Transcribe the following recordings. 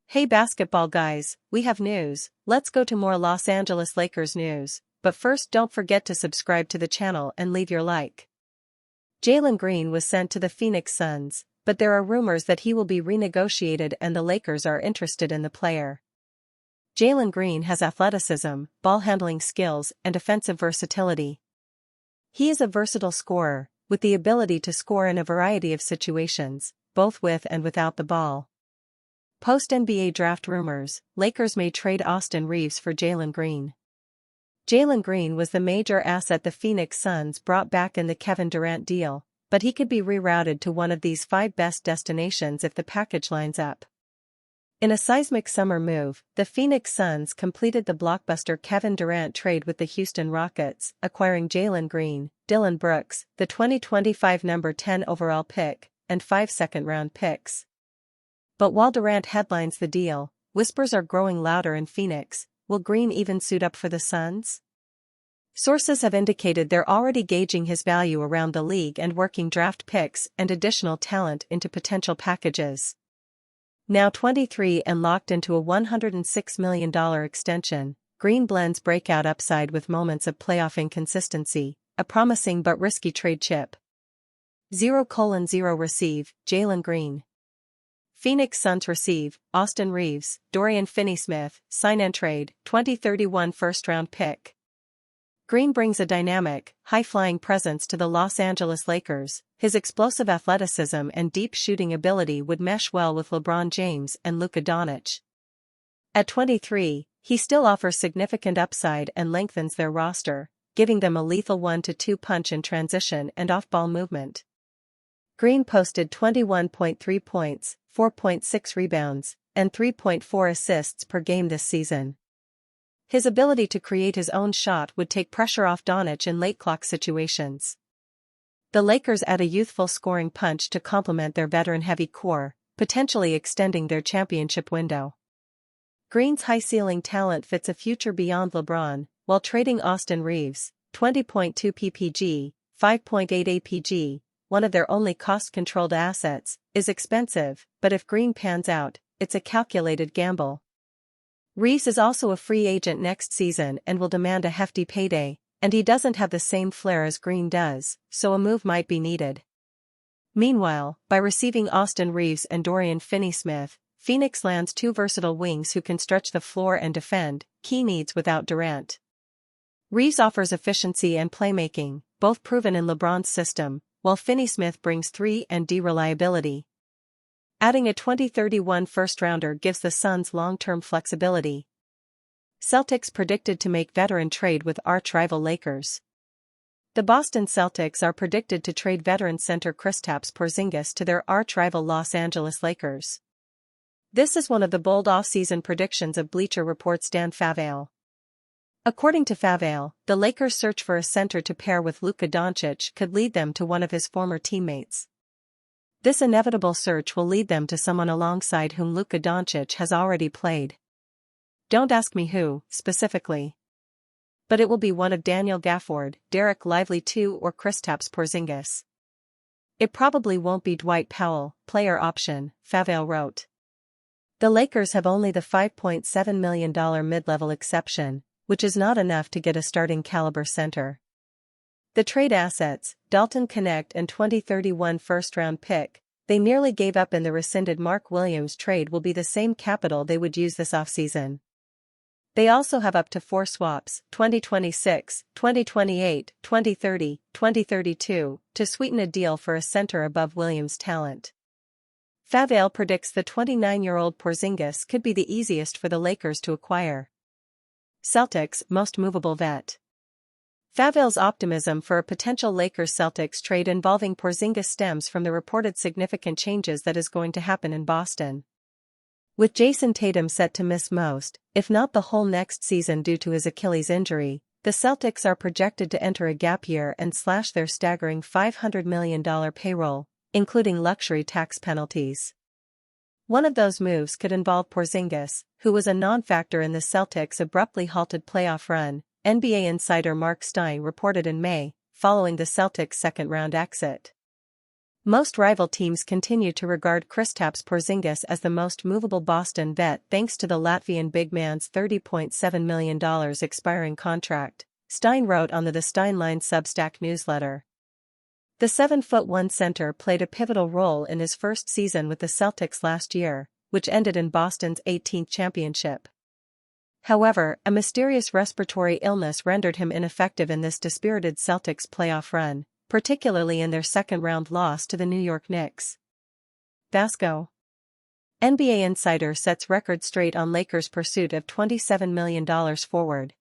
Hey basketball guys, we have news. Let's go to more Los Angeles Lakers news, but first don't forget to subscribe to the channel and leave your like. Jalen Green was sent to the Phoenix Suns, but there are rumors that he will be renegotiated and the Lakers are interested in the player. Jalen Green has athleticism, ball-handling skills, and offensive versatility. He is a versatile scorer, with the ability to score in a variety of situations, both with and without the ball. Post-NBA draft rumors, Lakers may trade Austin Reaves for Jalen Green. Jalen Green was the major asset the Phoenix Suns brought back in the Kevin Durant deal, but he could be rerouted to one of these 5 best destinations if the package lines up. In a seismic summer move, the Phoenix Suns completed the blockbuster Kevin Durant trade with the Houston Rockets, acquiring Jalen Green, Dillon Brooks, the 2025 number 10 overall pick, and 5 second-round picks. But while Durant headlines the deal, whispers are growing louder in Phoenix. Will Green even suit up for the Suns? Sources have indicated they're already gauging his value around the league and working draft picks and additional talent into potential packages. Now 23 and locked into a $106 million extension, Green blends breakout upside with moments of playoff inconsistency, a promising but risky trade chip. 0:0 receive, Jalen Green. Phoenix Suns receive, Austin Reaves, Dorian Finney-Smith, sign and trade, 2031 first-round pick. Green brings a dynamic, high-flying presence to the Los Angeles Lakers. His explosive athleticism and deep shooting ability would mesh well with LeBron James and Luka Doncic. At 23, he still offers significant upside and lengthens their roster, giving them a lethal 1-2 punch in transition and off-ball movement. Green posted 21.3 points, 4.6 rebounds, and 3.4 assists per game this season. His ability to create his own shot would take pressure off Doncic in late-clock situations. The Lakers add a youthful scoring punch to complement their veteran-heavy core, potentially extending their championship window. Green's high-ceiling talent fits a future beyond LeBron, while trading Austin Reaves, 20.2 ppg, 5.8 apg, one of their only cost-controlled assets, is expensive, but if Green pans out, it's a calculated gamble. Reaves is also a free agent next season and will demand a hefty payday, and he doesn't have the same flair as Green does, so a move might be needed. Meanwhile, by receiving Austin Reaves and Dorian Finney-Smith, Phoenix lands 2 versatile wings who can stretch the floor and defend, key needs without Durant. Reaves offers efficiency and playmaking, both proven in LeBron's system, while Finney-Smith brings 3-and-D reliability. Adding a 2031 first-rounder gives the Suns long-term flexibility. Celtics predicted to make veteran trade with arch-rival Lakers. The Boston Celtics are predicted to trade veteran center Kristaps Porzingis to their arch-rival Los Angeles Lakers. This is one of the bold off-season predictions of Bleacher Report's Dan Favale. According to Favale, the Lakers' search for a center to pair with Luka Doncic could lead them to one of his former teammates. This inevitable search will lead them to someone alongside whom Luka Doncic has already played. Don't ask me who, specifically. But it will be one of Daniel Gafford, Derek Lively II or Kristaps Porzingis. It probably won't be Dwight Powell, player option, Favale wrote. The Lakers have only the $5.7 million mid-level exception, which is not enough to get a starting caliber center. The trade assets, Dalton Knecht and 2031 first-round pick, they nearly gave up in the rescinded Mark Williams trade will be the same capital they would use this offseason. They also have up to 4 swaps, 2026, 2028, 2030, 2032, to sweeten a deal for a center above Williams' talent. Favale predicts the 29-year-old Porzingis could be the easiest for the Lakers to acquire. Celtics' most movable vet. Favale's optimism for a potential Lakers-Celtics trade involving Porzingis stems from the reported significant changes that is going to happen in Boston. With Jason Tatum set to miss most, if not the whole next season due to his Achilles injury, the Celtics are projected to enter a gap year and slash their staggering $500 million payroll, including luxury tax penalties. One of those moves could involve Porzingis, who was a non-factor in the Celtics' abruptly halted playoff run, NBA insider Mark Stein reported in May, following the Celtics' second-round exit. Most rival teams continue to regard Kristaps Porzingis as the most movable Boston vet thanks to the Latvian big man's $30.7 million expiring contract, Stein wrote on the Stein Line Substack newsletter. The 7'1" center played a pivotal role in his first season with the Celtics last year, which ended in Boston's 18th championship. However, a mysterious respiratory illness rendered him ineffective in this dispirited Celtics playoff run, particularly in their second-round loss to the New York Knicks. Vasco. NBA insider sets record straight on Lakers' pursuit of $27 million forward.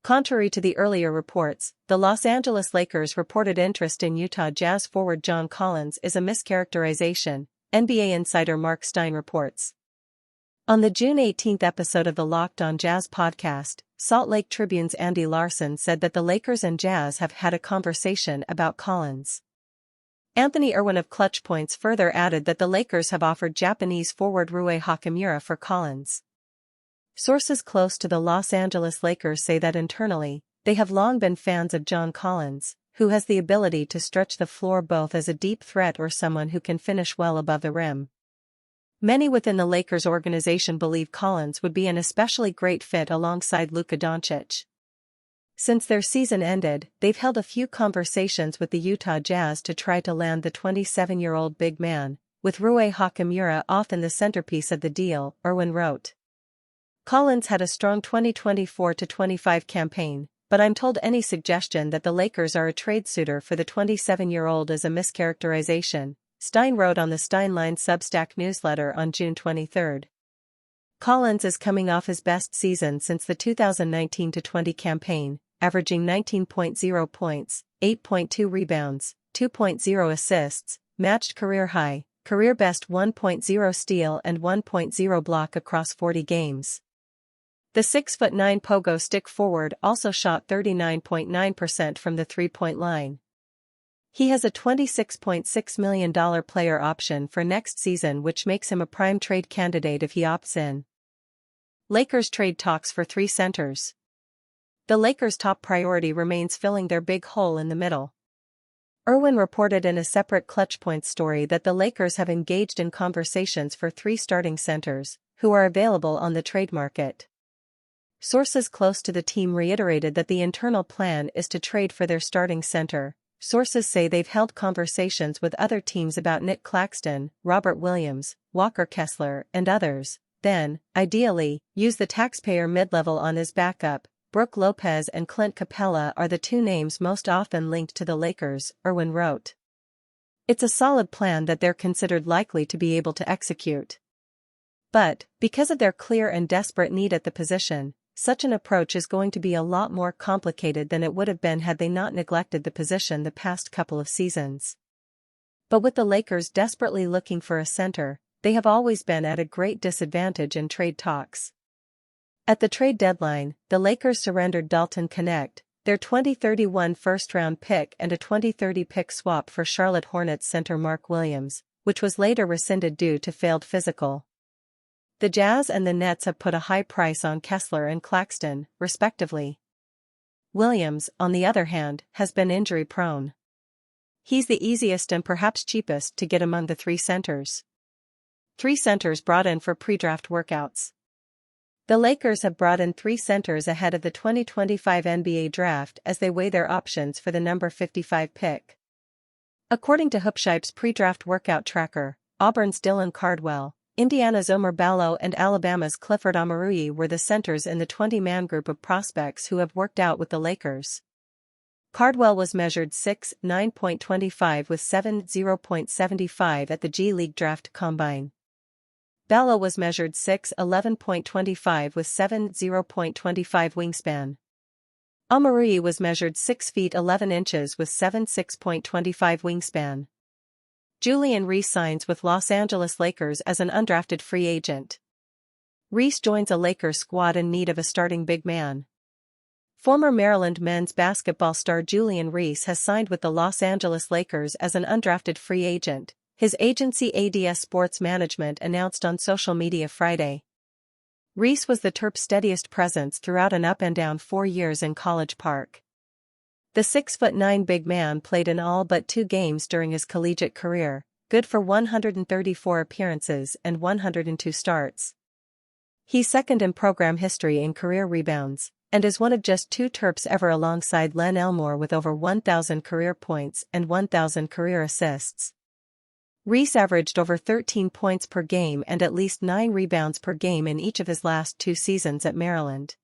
Contrary to the earlier reports, the Los Angeles Lakers' reported interest in Utah Jazz forward John Collins is a mischaracterization, NBA insider Mark Stein reports. On the June 18 episode of the Locked On Jazz podcast, Salt Lake Tribune's Andy Larson said that the Lakers and Jazz have had a conversation about Collins. Anthony Irwin of Clutch Points further added that the Lakers have offered Japanese forward Rui Hachimura for Collins. Sources close to the Los Angeles Lakers say that internally, they have long been fans of John Collins, who has the ability to stretch the floor both as a deep threat or someone who can finish well above the rim. Many within the Lakers organization believe Collins would be an especially great fit alongside Luka Doncic. Since their season ended, they've held a few conversations with the Utah Jazz to try to land the 27-year-old big man, with Rui Hachimura often the centerpiece of the deal, Irwin wrote. Collins had a strong 2024-25 campaign, but I'm told any suggestion that the Lakers are a trade suitor for the 27-year-old is a mischaracterization, Stein wrote on the Stein Line Substack newsletter on June 23. Collins is coming off his best season since the 2019-20 campaign, averaging 19.0 points, 8.2 rebounds, 2.0 assists, matched career high, career best 1.0 steal and 1.0 block across 40 games. The 6'9" pogo stick forward also shot 39.9% from the three-point line. He has a $26.6 million player option for next season, which makes him a prime trade candidate if he opts in. Lakers trade talks for three centers. The Lakers' top priority remains filling their big hole in the middle. Irwin reported in a separate Clutch Points story that the Lakers have engaged in conversations for three starting centers, who are available on the trade market. Sources close to the team reiterated that the internal plan is to trade for their starting center. Sources say they've held conversations with other teams about Nick Claxton, Robert Williams, Walker Kessler, and others, then, ideally, use the taxpayer mid-level on his backup. Brook Lopez and Clint Capella are the two names most often linked to the Lakers, Irwin wrote. It's a solid plan that they're considered likely to be able to execute. But, because of their clear and desperate need at the position, such an approach is going to be a lot more complicated than it would have been had they not neglected the position the past couple of seasons. But with the Lakers desperately looking for a center, they have always been at a great disadvantage in trade talks. At the trade deadline, the Lakers surrendered Dalton Knecht, their 2031 first-round pick and a 2030 pick swap for Charlotte Hornets center Mark Williams, which was later rescinded due to failed physical. The Jazz and the Nets have put a high price on Kessler and Claxton, respectively. Williams, on the other hand, has been injury-prone. He's the easiest and perhaps cheapest to get among the three centers. Three centers brought in for pre-draft workouts. The Lakers have brought in three centers ahead of the 2025 NBA draft as they weigh their options for the number 55 pick. According to Hoopshype's pre-draft workout tracker, Auburn's Dylan Cardwell, Indiana's Omer Ballo and Alabama's Clifford Omoruyi were the centers in the 20-man group of prospects who have worked out with the Lakers. Cardwell was measured 6'9.25" with 7'0.75" at the G League Draft Combine. Ballo was measured 6'11.25" with 7'0.25" wingspan. Omoruyi was measured 6 feet 11 inches with 7'6.25" wingspan. Julian Reese signs with Los Angeles Lakers as an undrafted free agent. Reese joins a Lakers squad in need of a starting big man. Former Maryland men's basketball star Julian Reese has signed with the Los Angeles Lakers as an undrafted free agent, his agency ADS Sports Management announced on social media Friday. Reese was the Terps' steadiest presence throughout an up-and-down 4 years in College Park. The 6'9" big man played in all but 2 games during his collegiate career, good for 134 appearances and 102 starts. He's second in program history in career rebounds, and is one of just 2 Terps ever alongside Len Elmore with over 1,000 career points and 1,000 career assists. Reese averaged over 13 points per game and at least 9 rebounds per game in each of his last 2 seasons at Maryland.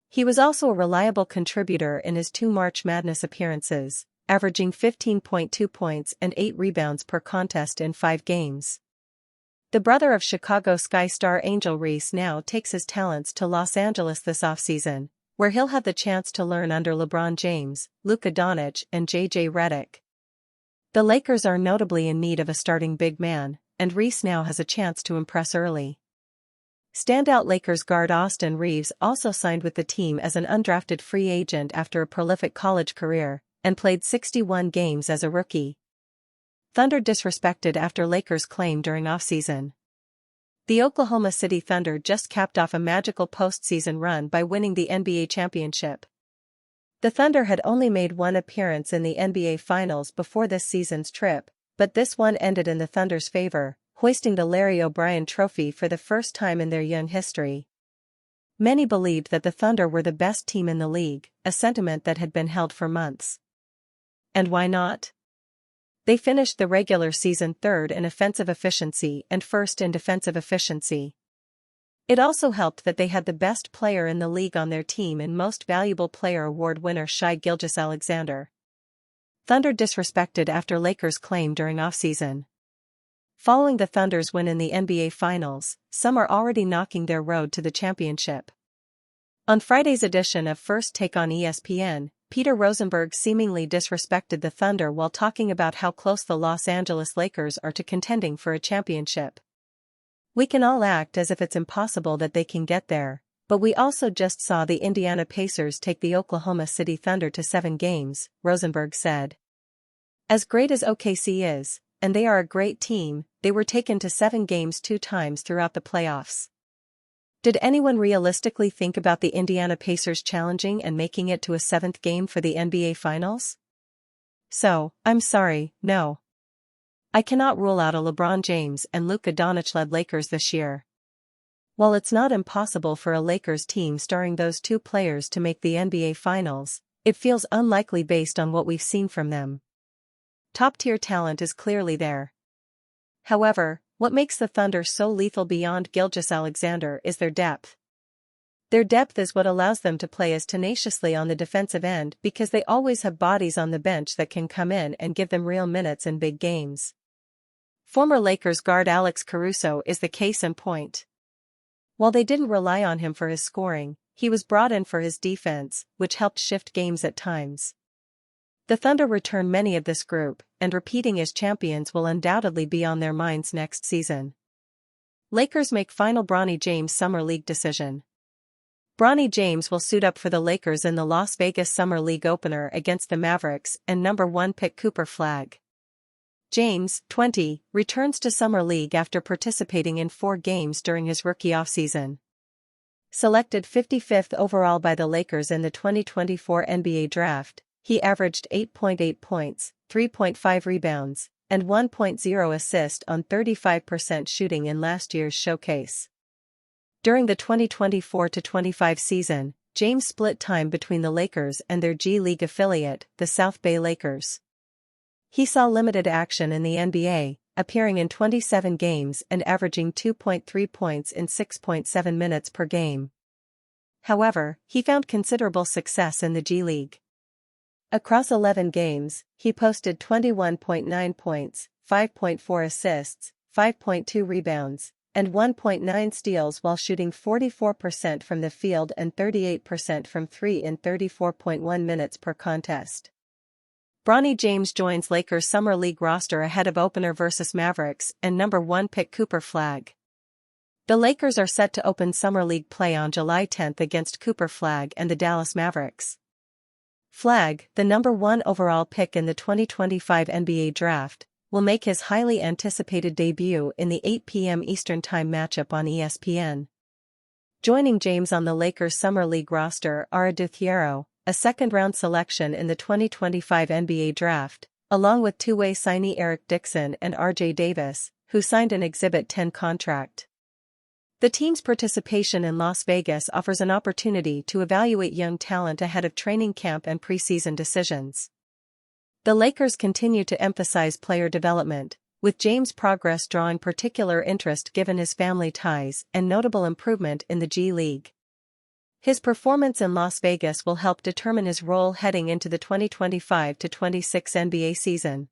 He was also a reliable contributor in his 2 March Madness appearances, averaging 15.2 points and 8 rebounds per contest in 5 games. The brother of Chicago Sky star Angel Reese now takes his talents to Los Angeles this offseason, where he'll have the chance to learn under LeBron James, Luka Doncic, and J.J. Redick. The Lakers are notably in need of a starting big man, and Reese now has a chance to impress early. Standout Lakers guard Austin Reeves also signed with the team as an undrafted free agent after a prolific college career, and played 61 games as a rookie. Thunder disrespected after Lakers claim during offseason. The Oklahoma City Thunder just capped off a magical postseason run by winning the NBA championship. The Thunder had only made 1 appearance in the NBA Finals before this season's trip, but this one ended in the Thunder's favor, hoisting the Larry O'Brien Trophy for the first time in their young history. Many believed that the Thunder were the best team in the league, a sentiment that had been held for months. And why not? They finished the regular season 3rd in offensive efficiency and 1st in defensive efficiency. It also helped that they had the best player in the league on their team in Most Valuable Player award winner Shai Gilgeous-Alexander. Thunder disrespected after Lakers claim during offseason. Following the Thunder's win in the NBA Finals, some are already knocking their road to the championship. On Friday's edition of First Take on ESPN, Peter Rosenberg seemingly disrespected the Thunder while talking about how close the Los Angeles Lakers are to contending for a championship. "We can all act as if it's impossible that they can get there, but we also just saw the Indiana Pacers take the Oklahoma City Thunder to 7 games, Rosenberg said. As great as OKC is, and they are a great team, they were taken to 7 games 2 times throughout the playoffs. Did anyone realistically think about the Indiana Pacers challenging and making it to a 7th game for the NBA Finals? So, I'm sorry, no. I cannot rule out a LeBron James and Luka Doncic-led Lakers this year. While it's not impossible for a Lakers team starring those 2 players to make the NBA Finals, it feels unlikely based on what we've seen from them. Top-tier talent is clearly there. However, what makes the Thunder so lethal beyond Gilgeous-Alexander is their depth. Their depth is what allows them to play as tenaciously on the defensive end because they always have bodies on the bench that can come in and give them real minutes in big games. Former Lakers guard Alex Caruso is the case in point. While they didn't rely on him for his scoring, he was brought in for his defense, which helped shift games at times. The Thunder return many of this group, and repeating as champions will undoubtedly be on their minds next season. Lakers make final Bronny James Summer League decision. Bronny James will suit up for the Lakers in the Las Vegas Summer League opener against the Mavericks and number 1 pick Cooper Flagg. James, 20, returns to Summer League after participating in 4 games during his rookie offseason. Selected 55th overall by the Lakers in the 2024 NBA Draft, he averaged 8.8 points, 3.5 rebounds, and 1.0 assists on 35% shooting in last year's showcase. During the 2024-25 season, James split time between the Lakers and their G League affiliate, the South Bay Lakers. He saw limited action in the NBA, appearing in 27 games and averaging 2.3 points in 6.7 minutes per game. However, he found considerable success in the G League. Across 11 games, he posted 21.9 points, 5.4 assists, 5.2 rebounds, and 1.9 steals while shooting 44% from the field and 38% from 3 in 34.1 minutes per contest. Bronny James joins Lakers Summer League roster ahead of opener versus Mavericks and number 1 pick Cooper Flagg. The Lakers are set to open Summer League play on July 10 against Cooper Flagg and the Dallas Mavericks. Flagg, the number 1 overall pick in the 2025 NBA Draft, will make his highly anticipated debut in the 8 p.m. Eastern Time matchup on ESPN. Joining James on the Lakers Summer League roster are Adou Thiero, a second-round selection in the 2025 NBA Draft, along with two-way signee Eric Dixon and R.J. Davis, who signed an Exhibit 10 contract. The team's participation in Las Vegas offers an opportunity to evaluate young talent ahead of training camp and preseason decisions. The Lakers continue to emphasize player development, with James' progress drawing particular interest given his family ties and notable improvement in the G League. His performance in Las Vegas will help determine his role heading into the 2025-26 NBA season.